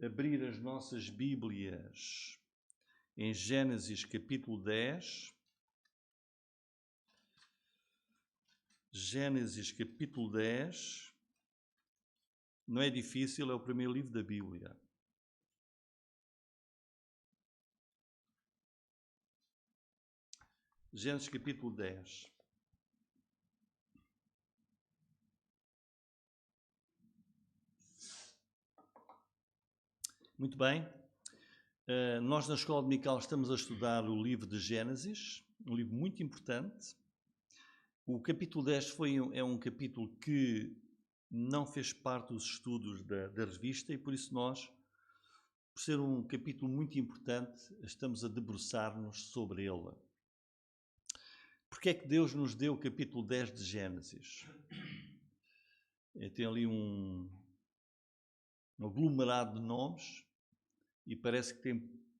abrir as nossas Bíblias em Gênesis capítulo 10. Gênesis capítulo 10. Não é difícil, é o primeiro livro da Bíblia. Gênesis capítulo 10. Muito bem. Nós na Escola Dominical estamos a estudar o livro de Gênesis, um livro muito importante. O capítulo 10 é um capítulo que não fez parte dos estudos da revista e por isso nós, por ser um capítulo muito importante, estamos a debruçar-nos sobre ele. Porque é que Deus nos deu o capítulo 10 de Gênesis? Tem ali um aglomerado de nomes e parece que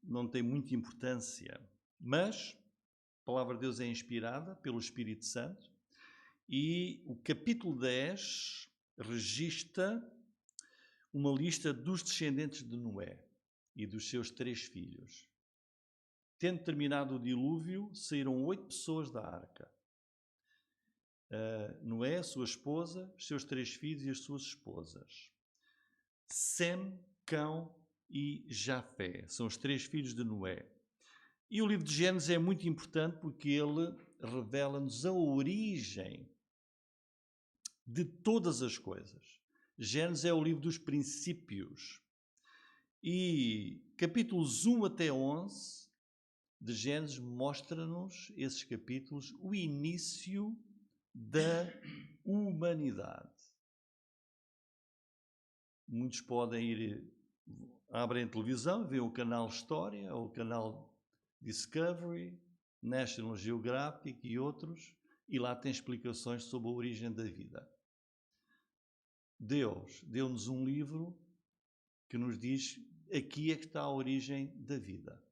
não tem muita importância. Mas a palavra de Deus é inspirada pelo Espírito Santo e o capítulo 10 registra uma lista dos descendentes de Noé e dos seus 3 filhos. Tendo terminado o dilúvio, saíram 8 pessoas da arca. Noé, a sua esposa, os seus 3 filhos e as suas esposas. Sem, Cão e Jafé. São os 3 filhos de Noé. E o livro de Gênesis é muito importante porque ele revela-nos a origem de todas as coisas. Gênesis é o livro dos princípios. E capítulos 1 até 11 de Gênesis mostra-nos, esses capítulos, o início da humanidade. Muitos podem abrem a televisão, veem o canal História, ou o canal Discovery, National Geographic e outros, e lá tem explicações sobre a origem da vida. Deus deu-nos um livro que nos diz aqui é que está a origem da vida.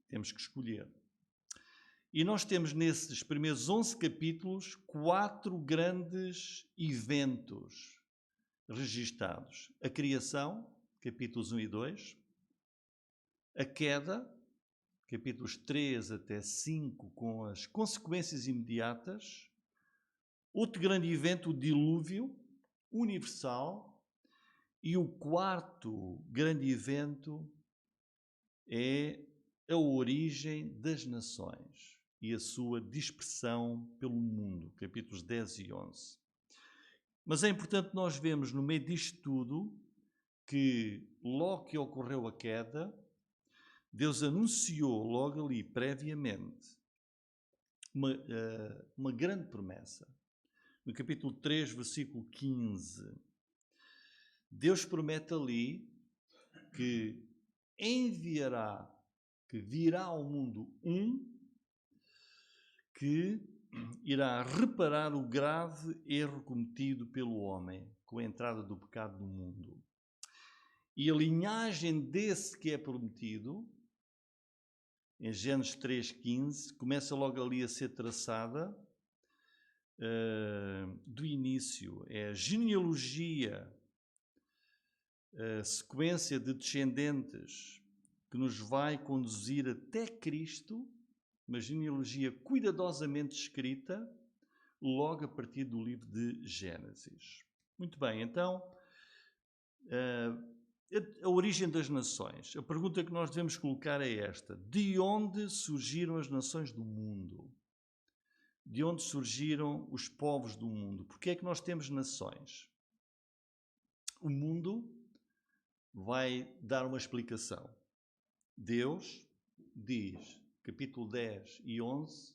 Temos que escolher. E nós temos nesses primeiros 11 capítulos 4 grandes eventos registados. A criação, capítulos 1 e 2. A queda, capítulos 3 até 5, com as consequências imediatas. Outro grande evento, o dilúvio universal. E o quarto grande evento é a origem das nações e a sua dispersão pelo mundo, capítulos 10 e 11. Mas é importante nós vermos no meio disto tudo que logo que ocorreu a queda, Deus anunciou logo ali previamente uma grande promessa. No capítulo 3, versículo 15, Deus promete ali que enviará, que virá ao mundo que irá reparar o grave erro cometido pelo homem com a entrada do pecado no mundo. E a linhagem desse que é prometido, em Gênesis 3,15, começa logo ali a ser traçada do início. É a genealogia, a sequência de descendentes que nos vai conduzir até Cristo, uma genealogia cuidadosamente escrita, logo a partir do livro de Gênesis. Muito bem, então, a origem das nações. A pergunta que nós devemos colocar é esta: de onde surgiram as nações do mundo? De onde surgiram os povos do mundo? Porque é que nós temos nações? O mundo vai dar uma explicação. Deus diz, capítulo 10 e 11,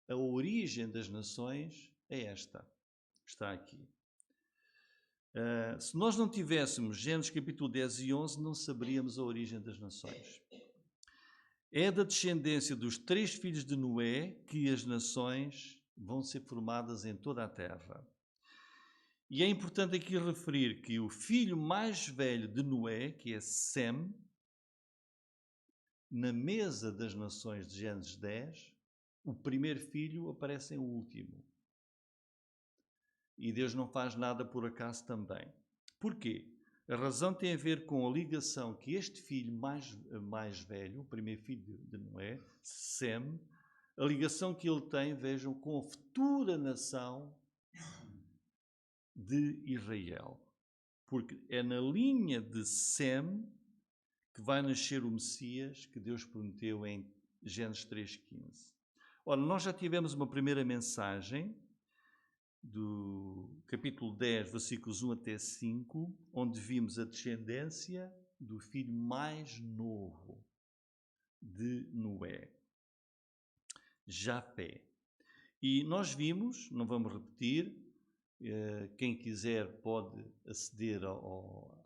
a origem das nações é esta, está aqui. Se nós não tivéssemos Gênesis capítulo 10 e 11, não saberíamos a origem das nações. É da descendência dos 3 filhos de Noé que as nações vão ser formadas em toda a terra. E é importante aqui referir que o filho mais velho de Noé, que é Sem, na mesa das nações de Gênesis 10, o primeiro filho aparece em último. E Deus não faz nada por acaso também. Porquê? A razão tem a ver com a ligação que este filho mais velho, o primeiro filho de Noé, Sem, a ligação que ele tem, vejam, com a futura nação de Israel. Porque é na linha de Sem que vai nascer o Messias que Deus prometeu em Gênesis 3,15. Ora, nós já tivemos uma primeira mensagem do capítulo 10, versículos 1 até 5, onde vimos a descendência do filho mais novo de Noé, Jafé. E nós vimos, não vamos repetir, quem quiser pode aceder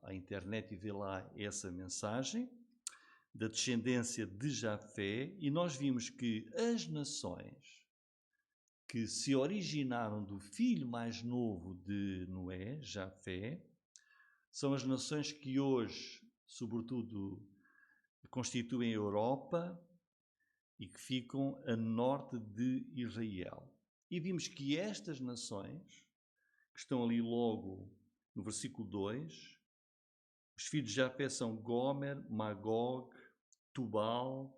à internet e ver lá essa mensagem da descendência de Jafé, e nós vimos que as nações que se originaram do filho mais novo de Noé, Jafé, são as nações que hoje, sobretudo, constituem a Europa e que ficam a norte de Israel. E vimos que estas nações, que estão ali logo no versículo 2, os filhos de Jafé são Gomer, Magog, Tubal.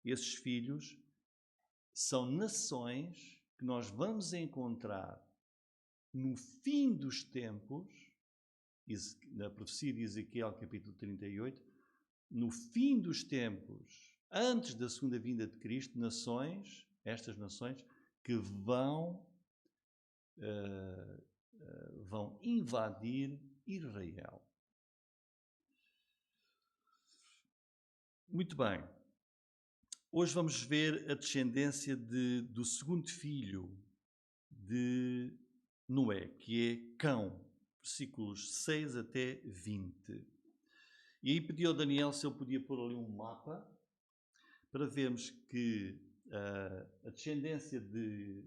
Esses filhos são nações que nós vamos encontrar no fim dos tempos, na profecia de Ezequiel, capítulo 38, no fim dos tempos, antes da segunda vinda de Cristo, estas nações, que vão invadir Israel. Muito bem. Hoje vamos ver a descendência do segundo filho de Noé, que é Cão, versículos 6 até 20. E aí pedi ao Daniel se ele podia pôr ali um mapa para vermos que a descendência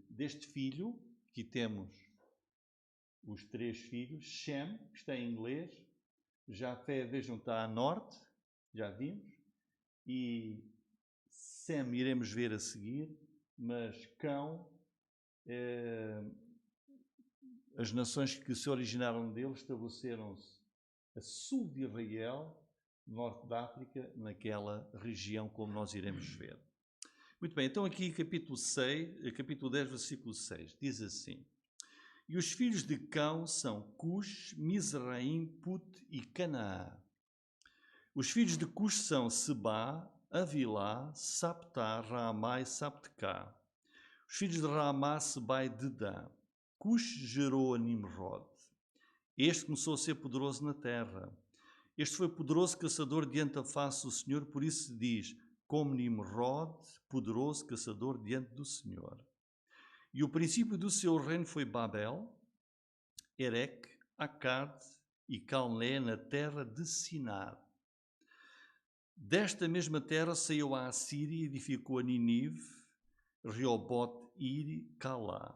deste filho, aqui temos os 3 filhos, Shem, que está em inglês, Jafé, vejam, está a norte, já vimos, e Sem iremos ver a seguir, mas Cão, as nações que se originaram dele estabeleceram-se a sul de Israel, norte da África, naquela região, como nós iremos ver. Muito bem, então aqui capítulo 10, versículo 6, diz assim: E os filhos de Cão são Cush, Mizraim, Put e Canaã. Os filhos de Cush são Sebá, Avilá, Saptá, Ramá e Saptecá. Os filhos de Ramá, Sebá e Dedã. Cush gerou a Nimrod. Este começou a ser poderoso na terra. Este foi poderoso caçador diante da face do Senhor, por isso se diz, como Nimrod, poderoso caçador diante do Senhor. E o princípio do seu reino foi Babel, Erech, Akkad e Calné na terra de Sinar. Desta mesma terra saiu a Assíria e edificou a Ninive, Reobote, Ir, Calá.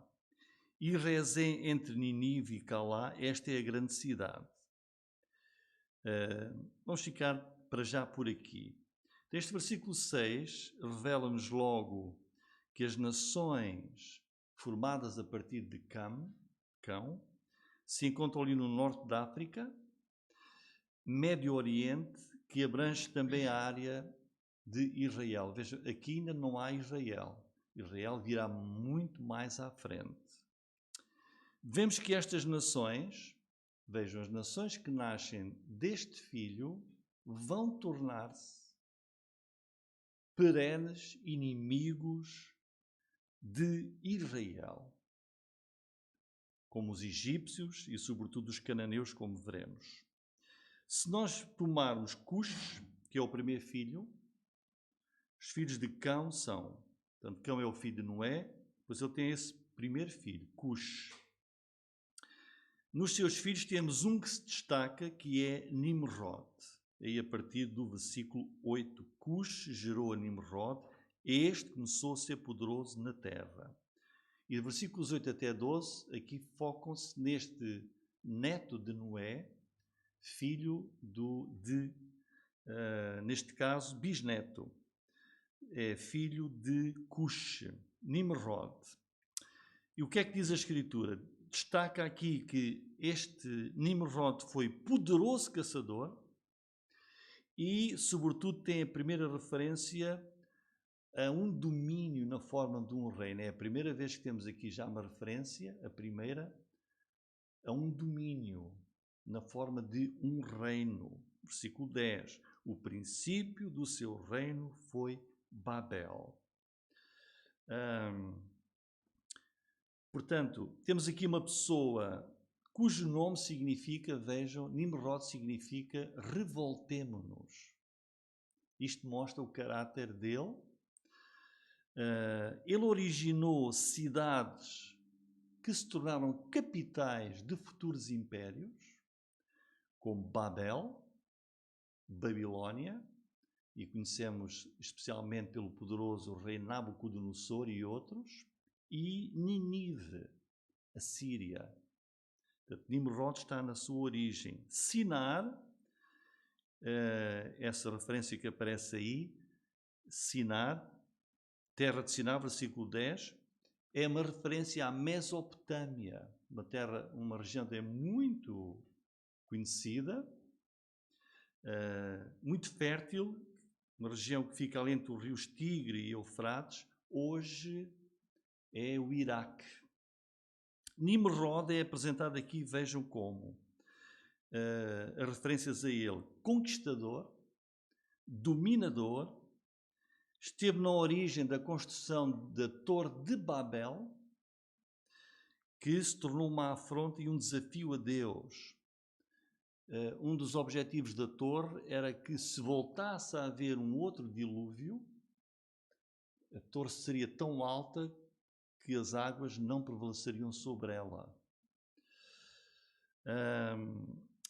E Rezém entre Ninive e Calá, esta é a grande cidade. Vamos ficar para já por aqui. Este versículo 6 revela-nos logo que as nações formadas a partir de Cão, se encontram ali no norte da África, Médio Oriente, que abrange também a área de Israel. Veja, aqui ainda não há Israel. Israel virá muito mais à frente. Vemos que estas nações, vejam, as nações que nascem deste filho, vão tornar-se perenes inimigos de Israel, como os egípcios e sobretudo os cananeus, como veremos. Se nós tomarmos Cush, que é o primeiro filho, os filhos de Cão são, portanto, Cão é o filho de Noé, pois ele tem esse primeiro filho, Cush. Nos seus filhos temos um que se destaca, que é Nimrod. Aí a partir do versículo 8, Cush gerou a Nimrod, este começou a ser poderoso na terra. E de versículos 8 até 12, aqui focam-se neste neto de Noé, filho neste caso, bisneto, é filho de Cush, Nimrod. E o que é que diz a Escritura? destaca aqui que este Nimrod foi poderoso caçador e, sobretudo, tem a primeira referência a um domínio na forma de um reino. É a primeira vez que temos aqui já uma referência, a primeira, a um domínio na forma de um reino. Versículo 10. O princípio do seu reino foi Babel. Portanto, temos aqui uma pessoa cujo nome significa, vejam, Nimrod significa revoltemo-nos. Isto mostra o caráter dele. Ele originou cidades que se tornaram capitais de futuros impérios, como Babel, Babilónia, e conhecemos especialmente pelo poderoso rei Nabucodonosor e outros, e Nínive, a Síria. Portanto, Nimrod está na sua origem. Sinar, essa referência que aparece aí, Sinar, terra de Sinar, versículo 10, é uma referência à Mesopotâmia, uma região que é muito conhecida, muito fértil, uma região que fica ali entre os rios Tigre e Eufrates, hoje é o Iraque. Nimrod é apresentado aqui, vejam como, as referências a ele: conquistador, dominador, esteve na origem da construção da Torre de Babel, que se tornou uma afronta e um desafio a Deus. Um dos objetivos da torre era que, se voltasse a haver um outro dilúvio, a torre seria tão alta que as águas não prevaleceriam sobre ela.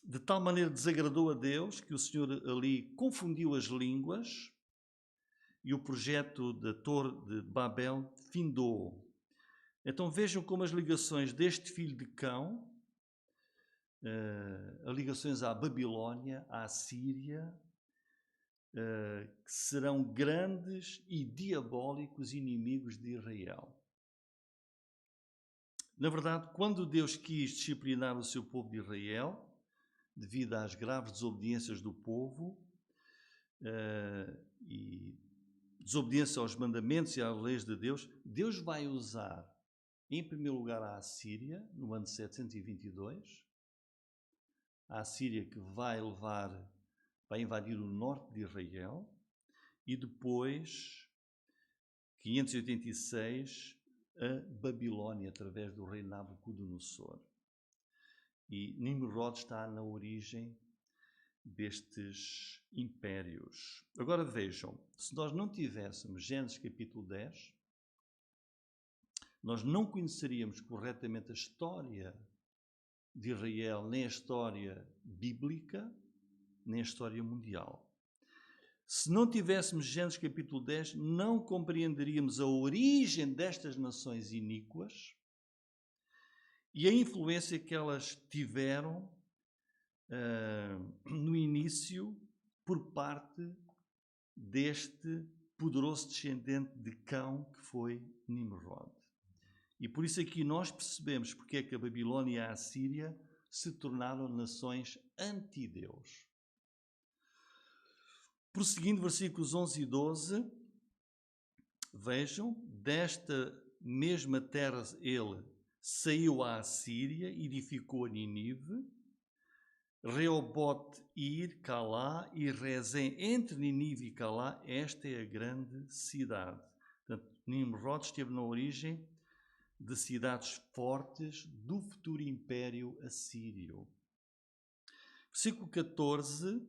De tal maneira desagradou a Deus que o Senhor ali confundiu as línguas e o projeto da Torre de Babel findou. Então vejam como as ligações deste filho de Cão, as ligações à Babilónia, à Síria, que serão grandes e diabólicos inimigos de Israel. Na verdade, quando Deus quis disciplinar o seu povo de Israel, devido às graves desobediências do povo e desobediência aos mandamentos e às leis de Deus, Deus vai usar, em primeiro lugar, a Assíria, no ano 722, a Assíria que vai invadir o norte de Israel, e depois, 586, a Babilónia, através do rei Nabucodonosor. E Nimrod está na origem destes impérios. Agora vejam, se nós não tivéssemos Gênesis capítulo 10, nós não conheceríamos corretamente a história de Israel, nem a história bíblica, nem a história mundial. Se não tivéssemos Gênesis capítulo 10, não compreenderíamos a origem destas nações iníquas e a influência que elas tiveram no início por parte deste poderoso descendente de Cão que foi Nimrod. E por isso aqui nós percebemos porque é que a Babilónia e a Assíria se tornaram nações anti-Deus. Prosseguindo, versículos 11 e 12, vejam, desta mesma terra ele saiu à Assíria, edificou a Nínive, Reobote, Ir, Calá e Rezém. Entre Nínive e Calá, esta é a grande cidade. Portanto, Nimrod esteve na origem de cidades fortes do futuro império assírio. Versículo 14,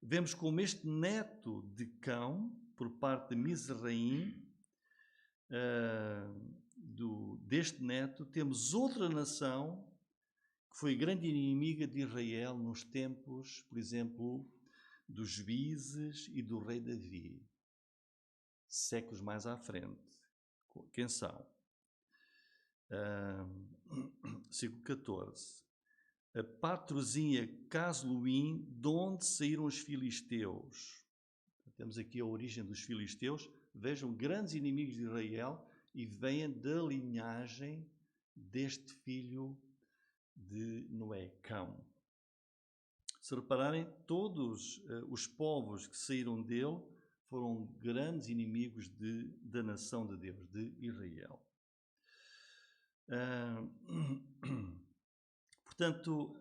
vemos como este neto de Cão, por parte de Mizraim, deste neto, temos outra nação que foi grande inimiga de Israel nos tempos, por exemplo, dos juízes e do rei Davi. Séculos mais à frente. Quem são? Versículo 14. A patrozinha Casluim, de onde saíram os filisteus. Temos aqui a origem dos filisteus. Vejam, grandes inimigos de Israel e vêm da linhagem deste filho de Noé, Cão. Se repararem, todos os povos que saíram dele foram grandes inimigos da nação de Deus, de Israel. Portanto,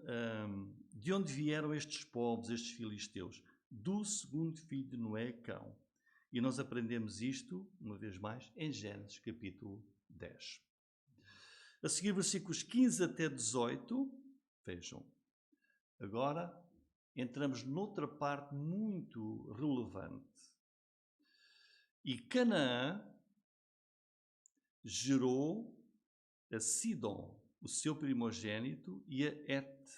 de onde vieram estes povos, estes filisteus? Do segundo filho de Noé, Cão. E nós aprendemos isto, uma vez mais, em Gênesis capítulo 10. A seguir, versículos 15 até 18, vejam. Agora, entramos noutra parte muito relevante. E Canaã gerou a Sidom, o seu primogênito, e a Et,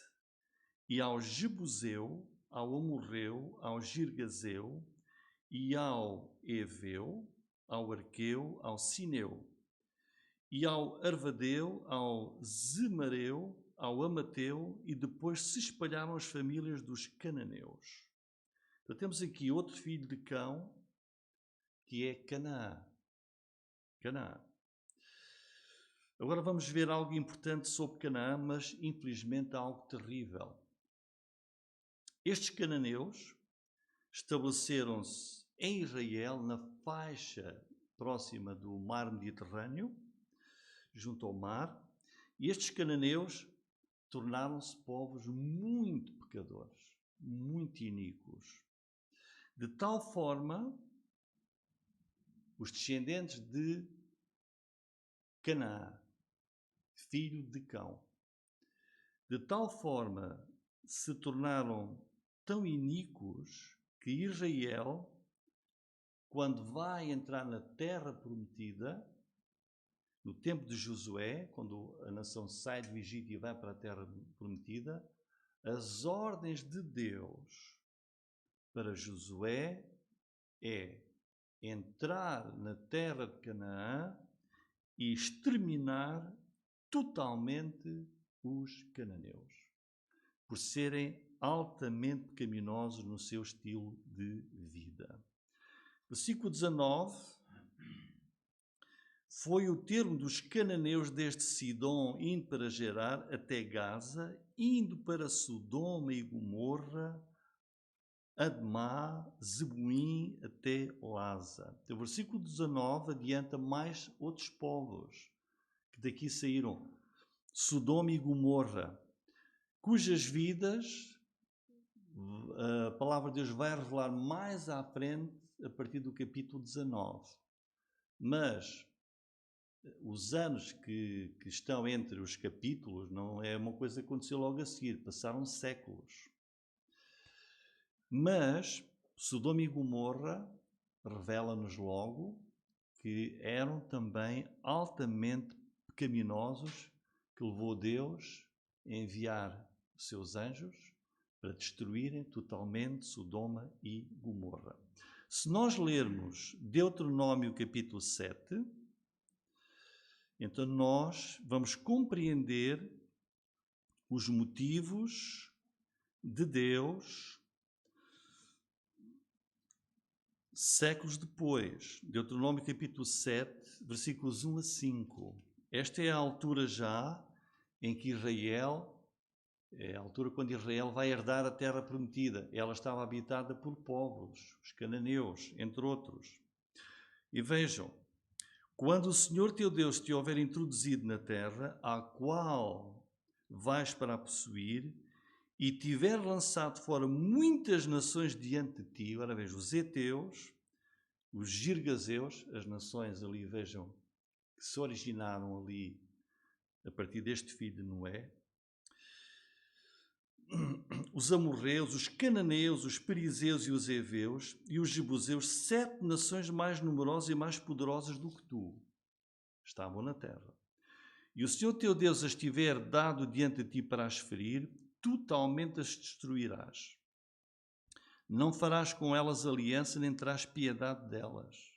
e ao Jebuseu, ao Amorreu, ao Girgazeu, e ao Eveu, ao Arqueu, ao Sineu, e ao Arvadeu, ao Zemareu, ao Amateu, e depois se espalharam as famílias dos cananeus. Então temos aqui outro filho de Cão, que é Canaã. Canaã. Agora vamos ver algo importante sobre Canaã, mas infelizmente algo terrível. Estes cananeus estabeleceram-se em Israel, na faixa próxima do mar Mediterrâneo, junto ao mar, e estes cananeus tornaram-se povos muito pecadores, muito iníquos. De tal forma, os descendentes de Canaã, filho de Cão, de tal forma se tornaram tão iníquos que Israel, quando vai entrar na terra prometida, no tempo de Josué, quando a nação sai do Egito e vai para a terra prometida, as ordens de Deus para Josué é entrar na terra de Canaã e exterminar totalmente os cananeus, por serem altamente pecaminosos no seu estilo de vida. Versículo 19. Foi o termo dos cananeus desde Sidom, indo para Gerar, até Gaza, indo para Sodoma e Gomorra, Admá, Zeboim, até Laza. O versículo 19 adianta mais outros povos que daqui saíram. Sodoma e Gomorra, cujas vidas a palavra de Deus vai revelar mais à frente, a partir do capítulo 19. Mas os anos que estão entre os capítulos não é uma coisa que aconteceu logo a seguir, passaram séculos. Mas Sodoma e Gomorra revela-nos logo que eram também altamente pecaminosos, que levou Deus a enviar os seus anjos para destruírem totalmente Sodoma e Gomorra. Se nós lermos Deuteronômio capítulo 7, então nós vamos compreender os motivos de Deus séculos depois. Deuteronômio capítulo 7, versículos 1 a 5. Esta é a altura já em que Israel, é a altura quando Israel vai herdar a terra prometida. Ela estava habitada por povos, os cananeus, entre outros. E vejam, quando o Senhor teu Deus te houver introduzido na terra, à qual vais para a possuir, e tiver lançado fora muitas nações diante de ti, agora veja, os heteus, os girgazeus, as nações ali, vejam, que se originaram ali a partir deste filho de Noé, os amorreus, os cananeus, os perizeus e os heveus e os jebuseus, 7 nações mais numerosas e mais poderosas do que tu estavam na terra. E o Senhor teu Deus as tiver dado diante de ti para as ferir, totalmente as destruirás. Não farás com elas aliança, nem terás piedade delas.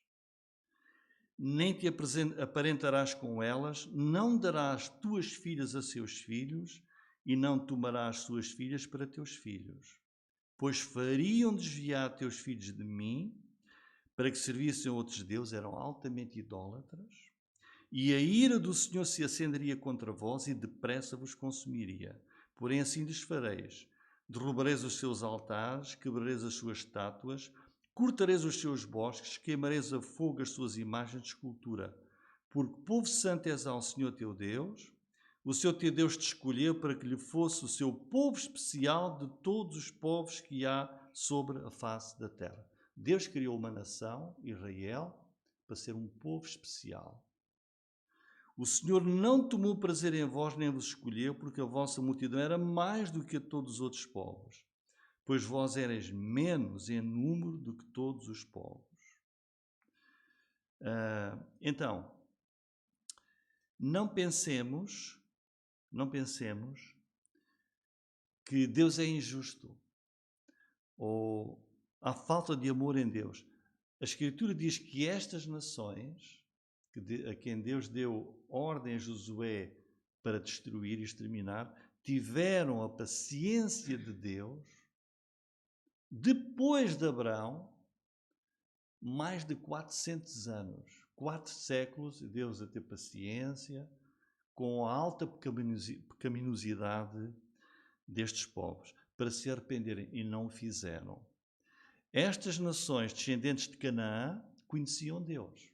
Nem te aparentarás com elas, não darás tuas filhas a seus filhos, e não tomarás suas filhas para teus filhos. Pois fariam desviar teus filhos de mim, para que servissem a outros deuses, eram altamente idólatras, e a ira do Senhor se acenderia contra vós e depressa vos consumiria. Porém assim lhes fareis: derrubareis os seus altares, quebrareis as suas estátuas, cortareis os seus bosques, queimareis a fogo as suas imagens de escultura. Porque povo santo és ao Senhor teu Deus, o Senhor teu Deus te escolheu para que lhe fosse o seu povo especial de todos os povos que há sobre a face da terra. Deus criou uma nação, Israel, para ser um povo especial. O Senhor não tomou prazer em vós, nem vos escolheu, porque a vossa multidão era mais do que a todos os outros povos, pois vós erais menos em número do que todos os povos. Então, não pensemos que Deus é injusto ou há falta de amor em Deus. A Escritura diz que estas nações, a quem Deus deu ordem a Josué para destruir e exterminar, tiveram a paciência de Deus, depois de Abraão, mais de 400 anos, 4 séculos, Deus a ter paciência com a alta pecaminosidade destes povos, para se arrependerem, e não o fizeram. Estas nações descendentes de Canaã conheciam Deus.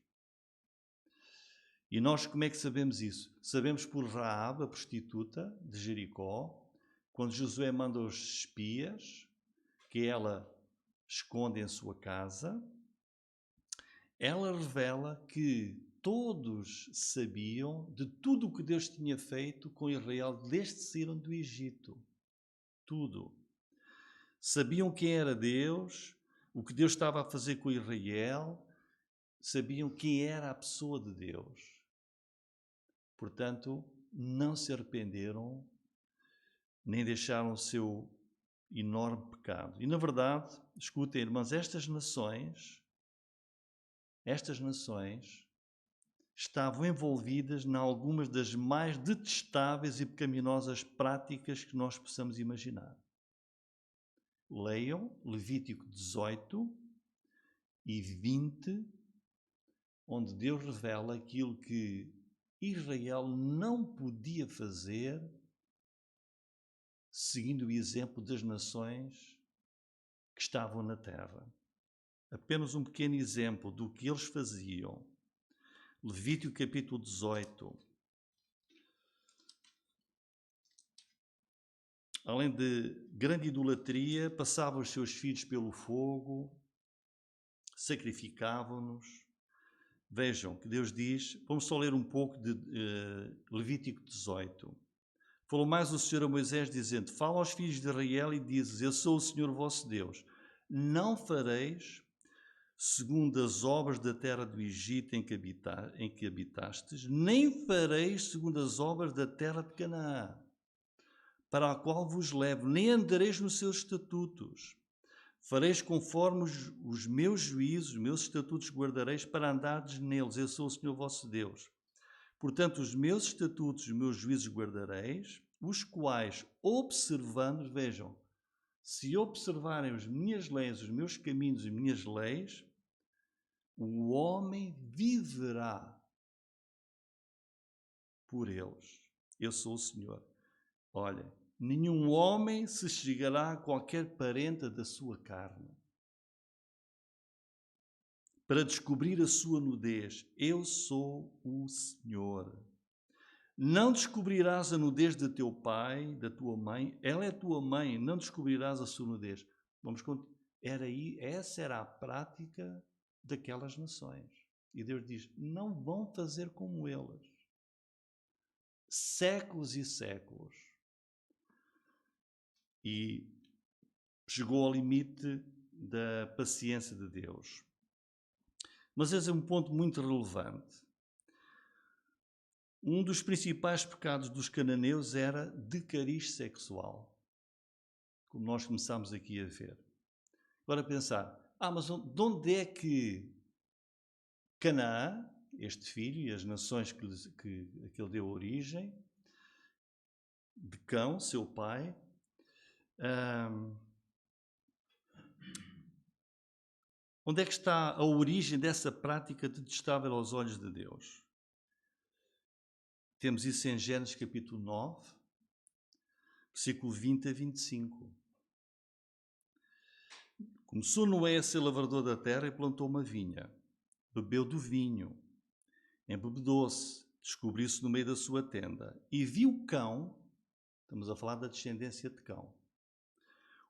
E nós como é que sabemos isso? Sabemos por Raabe, a prostituta de Jericó, quando Josué manda os espias, que ela esconde em sua casa, ela revela que todos sabiam de tudo o que Deus tinha feito com Israel desde que saíram do Egito. Tudo. Sabiam quem era Deus, o que Deus estava a fazer com Israel, sabiam quem era a pessoa de Deus. Portanto, não se arrependeram, nem deixaram o seu enorme pecado. E, na verdade, escutem, irmãos, estas nações estavam envolvidas em algumas das mais detestáveis e pecaminosas práticas que nós possamos imaginar. Leiam Levítico 18 e 20, onde Deus revela aquilo que Israel não podia fazer, seguindo o exemplo das nações que estavam na terra. Apenas um pequeno exemplo do que eles faziam. Levítico capítulo 18. Além de grande idolatria, passavam os seus filhos pelo fogo, sacrificavam-nos. Vejam que Deus diz, vamos só ler um pouco de Levítico 18. Falou mais o Senhor a Moisés, dizendo: fala aos filhos de Israel e dizes: eu sou o Senhor vosso Deus. Não fareis segundo as obras da terra do Egito em que habitastes, nem fareis segundo as obras da terra de Canaã, para a qual vos levo, nem andareis nos seus estatutos. Fareis conforme os meus juízos, os meus estatutos guardareis para andardes neles. Eu sou o Senhor vosso Deus. Portanto, os meus estatutos, os meus juízos guardareis, os quais, observando, vejam, se observarem as minhas leis, os meus caminhos, as minhas leis, o homem viverá por eles. Eu sou o Senhor. Olha, nenhum homem se chegará a qualquer parente da sua carne para descobrir a sua nudez. Eu sou o Senhor. Não descobrirás a nudez de teu pai, da tua mãe. Ela é tua mãe. Não descobrirás a sua nudez. Essa era a prática daquelas nações. E Deus diz, não vão fazer como elas. Séculos e séculos. E chegou ao limite da paciência de Deus. Mas esse é um ponto muito relevante. Um dos principais pecados dos cananeus era de cariz sexual, como nós começamos aqui a ver. Agora pensar, mas de onde é que Canaã, este filho e as nações que ele deu origem, de Cão, seu pai, onde é que está a origem dessa prática detestável aos olhos de Deus? Temos isso em Gênesis capítulo 9, versículo 20 a 25. Começou Noé a ser lavrador da terra e plantou uma vinha. Bebeu do vinho, embebedou-se, descobriu-se no meio da sua tenda. E viu Cão, estamos a falar da descendência de Cão,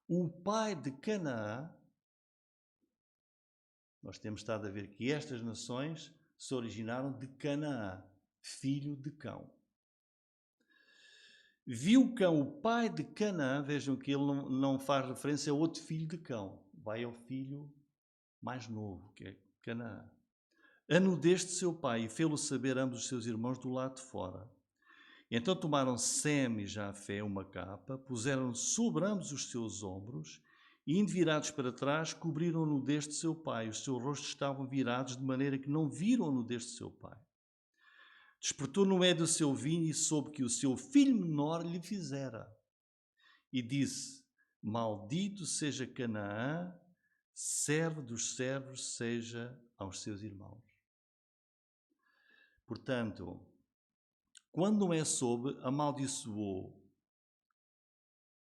o pai de Canaã. Nós temos estado a ver que estas nações se originaram de Canaã, filho de Cão. Viu Cão, o pai de Canaã, vejam que ele não faz referência a outro filho de Cão, vai ao filho mais novo, que é Canaã. A nudez de seu pai, e fê-lo saber ambos os seus irmãos do lado de fora. Então tomaram Sem e Jafé uma capa, puseram sobre ambos os seus ombros, e indo virados para trás, cobriram a nudez de seu pai. Os seus rostos estavam virados, de maneira que não viram a nudez de seu pai. Despertou Noé do seu vinho e soube que o seu filho menor lhe fizera. E disse: Maldito seja Canaã, servo dos servos seja aos seus irmãos. Portanto, quando Noé soube, amaldiçoou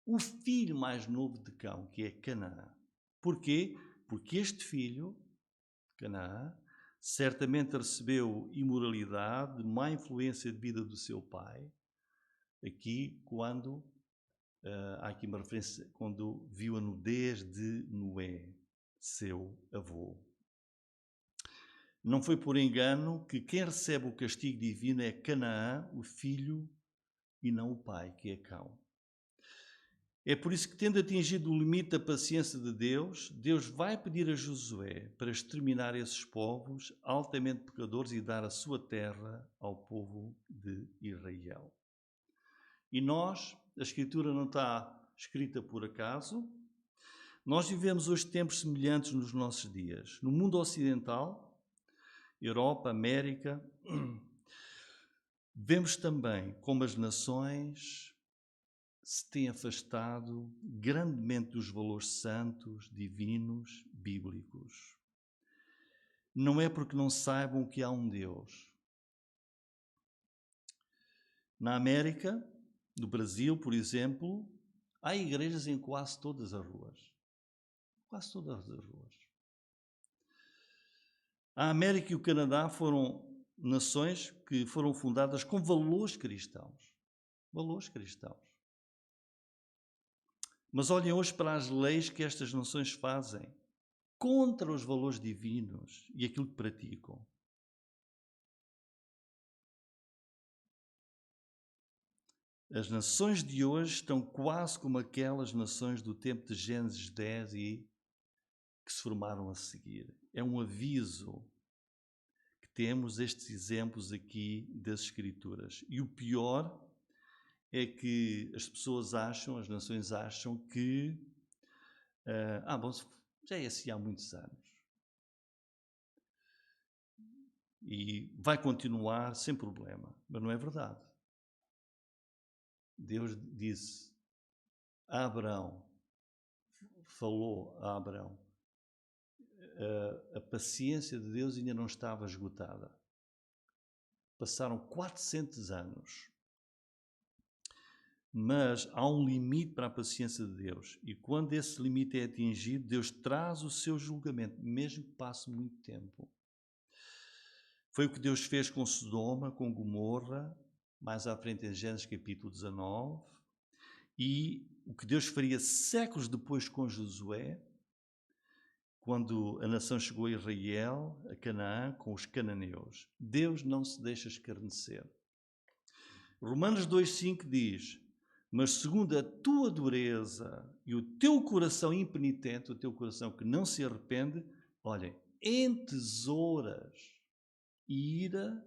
o filho mais novo de Cão, que é Canaã. Porquê? Porque este filho, Canaã, certamente recebeu imoralidade, má influência de vida do seu pai, aqui quando, há aqui uma referência, quando viu a nudez de Noé, seu avô. Não foi por engano que quem recebe o castigo divino é Canaã, o filho, e não o pai, que é Cão. É por isso que, tendo atingido o limite da paciência de Deus, Deus vai pedir a Josué para exterminar esses povos altamente pecadores e dar a sua terra ao povo de Israel. E nós, a Escritura não está escrita por acaso, nós vivemos hoje tempos semelhantes nos nossos dias. No mundo ocidental, Europa, América, vemos também como as nações se têm afastado grandemente dos valores santos, divinos, bíblicos. Não é porque não saibam que há um Deus. Na América, no Brasil, por exemplo, há igrejas em quase todas as ruas. Quase todas as ruas. A América e o Canadá foram nações que foram fundadas com valores cristãos. Valores cristãos. Mas olhem hoje para as leis que estas nações fazem contra os valores divinos e aquilo que praticam. As nações de hoje estão quase como aquelas nações do tempo de Gênesis 10 e que se formaram a seguir. É um aviso que temos estes exemplos aqui das Escrituras. E o pior é que as pessoas acham, as nações acham que bom, já é assim há muitos anos. E vai continuar sem problema. Mas não é verdade. Deus disse a Abraão, falou a Abraão, a paciência de Deus ainda não estava esgotada. Passaram 400 anos. Mas há um limite para a paciência de Deus. E quando esse limite é atingido, Deus traz o seu julgamento, mesmo que passe muito tempo. Foi o que Deus fez com Sodoma, com Gomorra, mais à frente em Gênesis capítulo 19. E o que Deus faria séculos depois com Josué, quando a nação chegou a Israel, a Canaã, com os cananeus. Deus não se deixa escarnecer. Romanos 2,5 diz: mas segundo a tua dureza e o teu coração impenitente, o teu coração que não se arrepende, olhem, entesouras ira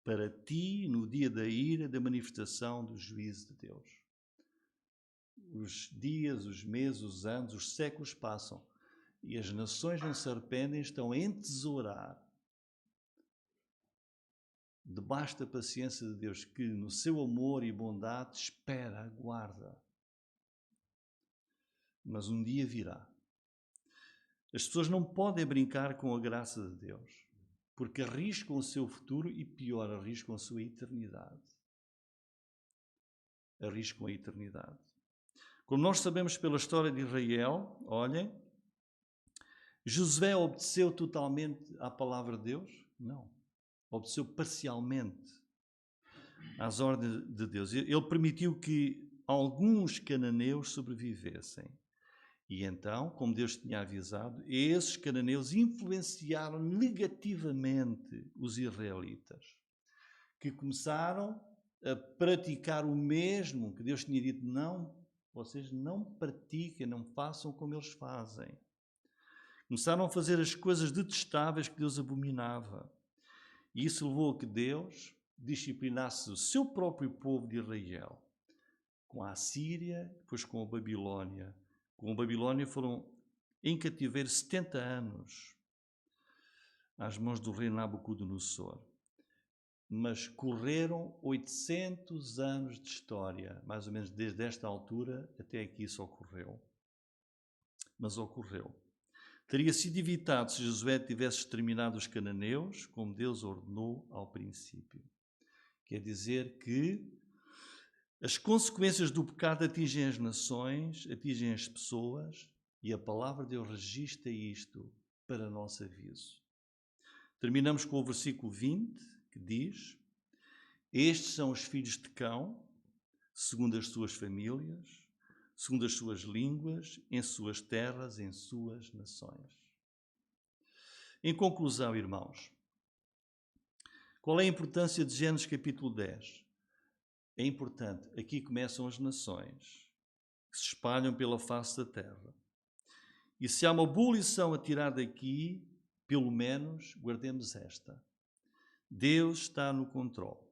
para ti no dia da ira, da manifestação do juízo de Deus. Os dias, os meses, os anos, os séculos passam e as nações não se arrependem, estão a entesourar debaixo da paciência de Deus, que no seu amor e bondade espera, aguarda. Mas um dia virá. As pessoas não podem brincar com a graça de Deus. porque arriscam o seu futuro e, pior, arriscam a sua eternidade. Arriscam a eternidade. Como nós sabemos pela história de Israel, olhem, Josué obedeceu totalmente à palavra de Deus? Não. Obedeceu parcialmente às ordens de Deus. Ele permitiu que alguns cananeus sobrevivessem. E então, como Deus tinha avisado, esses cananeus influenciaram negativamente os israelitas, que começaram a praticar o mesmo que Deus tinha dito: não, vocês não pratiquem, não façam como eles fazem. Começaram a fazer as coisas detestáveis que Deus abominava. E isso levou a que Deus disciplinasse o seu próprio povo de Israel, com a Assíria, depois com a Babilónia. Com a Babilónia foram em cativeiro 70 anos, às mãos do rei Nabucodonosor. Mas correram 800 anos de história, mais ou menos desde esta altura até aqui isso ocorreu. Mas ocorreu. Teria sido evitado se Josué tivesse exterminado os cananeus, como Deus ordenou ao princípio. Quer dizer que as consequências do pecado atingem as nações, atingem as pessoas, e a palavra de Deus registra isto para nosso aviso. Terminamos com o versículo 20, que diz: estes são os filhos de Cão, segundo as suas famílias, segundo as suas línguas, em suas terras, em suas nações. Em conclusão, irmãos, qual é a importância de Gênesis capítulo 10? É importante, aqui começam as nações que se espalham pela face da terra. E se há uma boa lição a tirar daqui, pelo menos guardemos esta: Deus está no controle.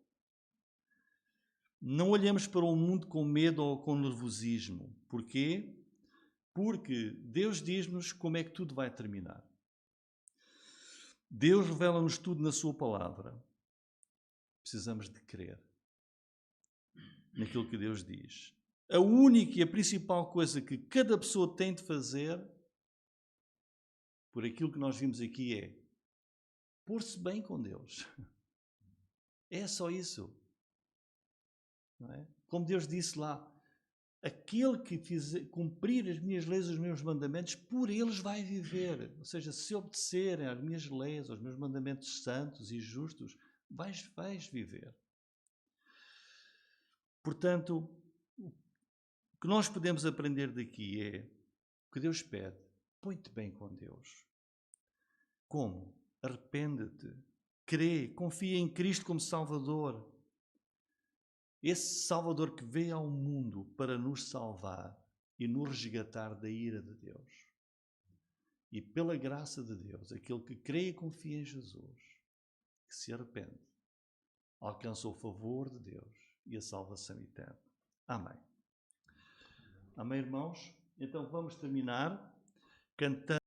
Não olhemos para o mundo com medo ou com nervosismo. Porquê? Porque Deus diz-nos como é que tudo vai terminar. Deus revela-nos tudo na sua palavra. Precisamos de crer naquilo que Deus diz. A única e a principal coisa que cada pessoa tem de fazer, por aquilo que nós vimos aqui, é pôr-se bem com Deus. É só isso. Não é? Como Deus disse lá: aquele que cumprir as minhas leis, os meus mandamentos, por eles vai viver. Ou seja, se obedecerem às minhas leis, aos meus mandamentos santos e justos, vais viver. Portanto, o que nós podemos aprender daqui é o que Deus pede: põe-te bem com Deus. Como? Arrepende-te, crê, confia em Cristo como Salvador. Esse Salvador que veio ao mundo para nos salvar e nos resgatar da ira de Deus. E pela graça de Deus, aquele que crê e confia em Jesus, que se arrepende, alcança o favor de Deus e a salvação eterna. Amém. Amém, irmãos? Então vamos terminar cantando.